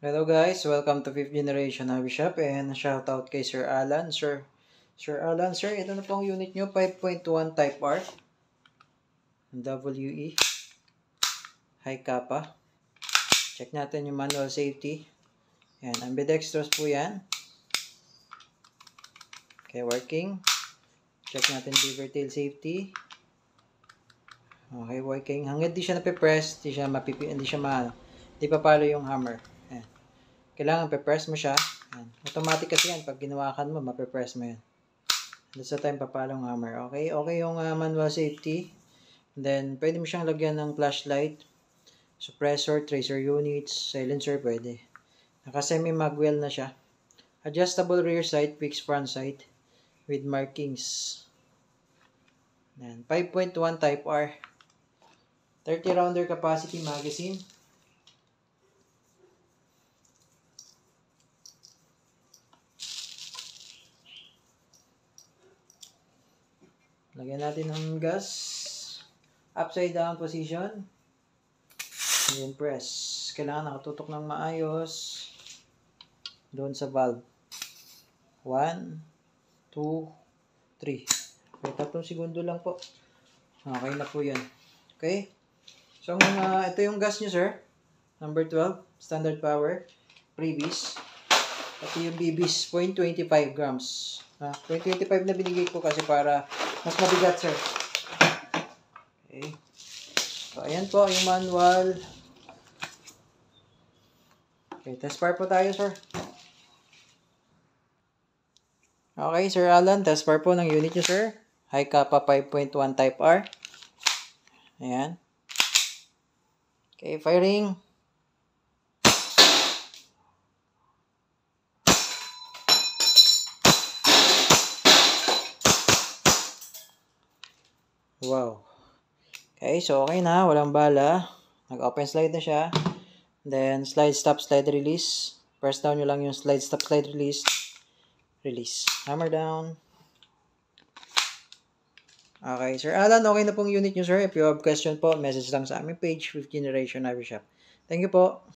Hello guys, welcome to 5th generation Hobby Shop and shout out kay Sir Alan. Sir Alan, sir, ito na pong unit nyo, 5.1 Type R. WE. High Kappa. Check natin yung manual safety. Yan, ambidextrous po yan. Okay, working. Check natin beaver tail safety. Okay, working. Hanggang di siya napipress, di papalo yung hammer. Yan. Kailangan pe-press mo siya. Yan. Automatic kasi yan. Pag ginawakan mo, mape-press mo yan. That's the time papalong hammer. Okay? Okay yung manual safety. And then, pwede mo siyang lagyan ng flashlight, suppressor, tracer units, silencer, pwede. Naka-semi-magwell na siya. Adjustable rear sight, fixed front sight with markings. Yan. 5.1 Type R. 30 rounder capacity magazine. Lagyan natin ng gas. Upside down position. And then press. Kailangan nakatutok ng maayos. Doon sa valve. 1, 2, 3. Okay, 3 segundo lang po. Okay na po yan. Okay? So, ito yung gas nyo, sir. Number 12. Standard power. Previous. Pati yung BBs. 0.25 grams. 0.25 na binigay ko kasi para mas mabigat, sir. Okay. So, ayan po yung manual. Okay, test fire po tayo, sir. Okay, Sir Alan, test fire po ng unit nyo, sir. High Kappa 5.1 Type R. Ayan. Okay, firing. Wow. Okay, so okay na. Walang bala. Nag-open slide na siya. Then, slide, stop, slide, release. Press down nyo lang yung slide, stop, slide, release. Release. Hammer down. Okay, Sir Alan, okay na pong unit nyo, sir. If you have question po, message lang sa aming page, 5th generation Hobby Shop. Thank you po.